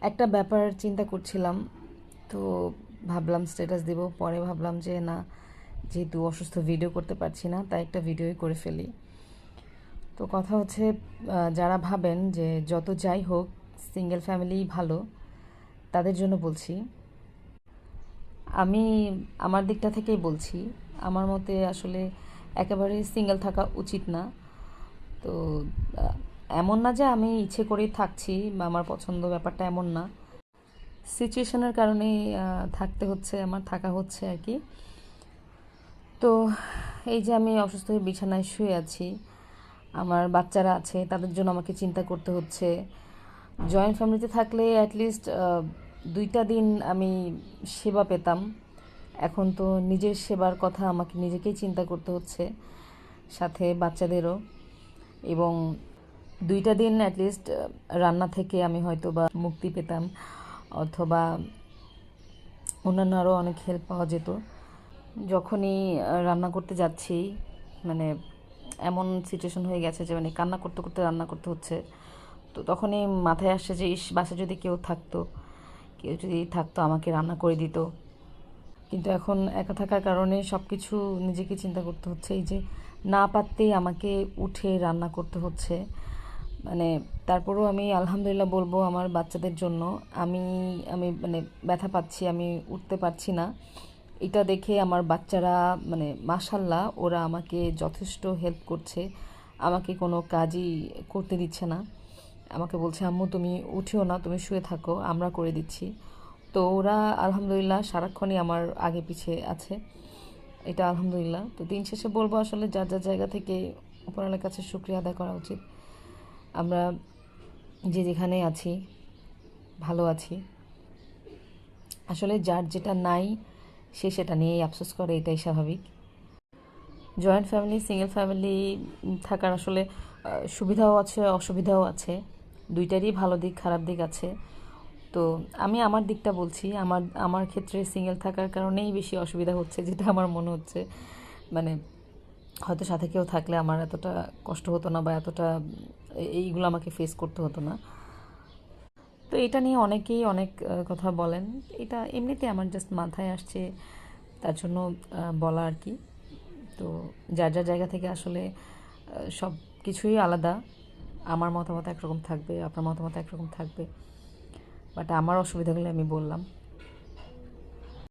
একটা ব্যাপার চিন্তা করছিলাম, তো ভাবলাম স্ট্যাটাস দিব। পরে ভাবলাম যে না, যেহেতু অসুস্থ ভিডিও করতে পারছি না, তাই একটা ভিডিওই করে ফেলি। তো কথা হচ্ছে, যারা ভাবেন যে যত যাই হোক সিঙ্গেল ফ্যামিলি ভালো, তাদের জন্য বলছি। আমি আমার দিকটা থেকেই বলছি, আমার মতে আসলে একেবারে সিঙ্গেল থাকা উচিত না। তো আহ, এমন না যে আমি ইচ্ছে করেই থাকছি বা আমার পছন্দ, ব্যাপারটা এমন না। সিচুয়েশনের কারণে থাকতে হচ্ছে, আমার থাকা হচ্ছে আর কি। তো এই যে আমি অসুস্থ হয়ে বিছানায় শুয়ে আছি, আমার বাচ্চারা আছে, তাদের জন্য আমাকে চিন্তা করতে হচ্ছে। জয়েন্ট ফ্যামিলিতে থাকলে অ্যাটলিস্ট 2টা দিন আমি সেবা পেতাম। এখন তো নিজের সেবার কথা আমাকে নিজেকেই চিন্তা করতে হচ্ছে, সাথে বাচ্চাদেরও। এবং 2টা দিন অ্যাটলিস্ট রান্না থেকে আমি হয়তো বা মুক্তি পেতাম, অথবা অন্যান্য আরও অনেক হেল্প পাওয়া যেত। যখনই রান্না করতে যাচ্ছি, মানে এমন সিচুয়েশন হয়ে গেছে যে মানে কান্না করতে করতে রান্না করতে হচ্ছে। তো তখনই মাথায় আসছে যে ইস, বাসায় যদি কেউ থাকতো, কেউ যদি থাকতো আমাকে রান্না করে দিত। কিন্তু এখন একা থাকার কারণে সব কিছু নিজেকে চিন্তা করতে হচ্ছে। এই যে না পারতেই আমাকে উঠে রান্না করতে হচ্ছে, মানে তারপরেও আমি আলহামদুলিল্লাহ বলবো আমার বাচ্চাদের জন্য। আমি আমি মানে ব্যথা পাচ্ছি, আমি উঠতে পারছি না, এটা দেখে আমার বাচ্চারা মানে মাশাল্লাহ ওরা আমাকে যথেষ্ট হেল্প করছে। আমাকে কোনো কাজই করতে দিচ্ছে না, আমাকে বলছে আম্মু তুমি উঠিও না, তুমি শুয়ে থাকো, আমরা করে দিচ্ছি। তো ওরা আলহামদুলিল্লাহ সারাক্ষণই আমার আগে পিছে আছে, এটা আলহামদুলিল্লাহ। তো দিন শেষে বলবো আসলে যার যার জায়গা থেকে উপরওয়ালার কাছে শুকরিয়া আদায় করা উচিত। আমরা যে যেখানে আছি ভালো আছি। আসলে যার যেটা নাই সে সেটা নিয়েই আফসোস করে, এটাই স্বাভাবিক। জয়েন্ট ফ্যামিলি, সিঙ্গেল ফ্যামিলি থাকার আসলে সুবিধাও আছে, অসুবিধাও আছে। দুইটারই ভালো দিক খারাপ দিক আছে। তো আমি আমার দিকটা বলছি, আমার আমার ক্ষেত্রে সিঙ্গেল থাকার কারণেই বেশি অসুবিধা হচ্ছে, যেটা আমার মনে হচ্ছে। মানে হয়তো সাথে কেউ থাকলে আমার এতটা কষ্ট হতো না, বা এতটা এইগুলো আমাকে ফেস করতে হতো না। তো এটা নিয়ে অনেকেই অনেক কথা বলেন। এটা এমনিতে আমার জাস্ট মাথায় আসছে, তার জন্য বলা আর কি। তো যার যার জায়গা থেকে আসলে সব কিছুই আলাদা। আমার মতামত একরকম থাকবে, আপনার মতামত একরকম থাকবে, বাট আমার অসুবিধাগুলো আমি বললাম।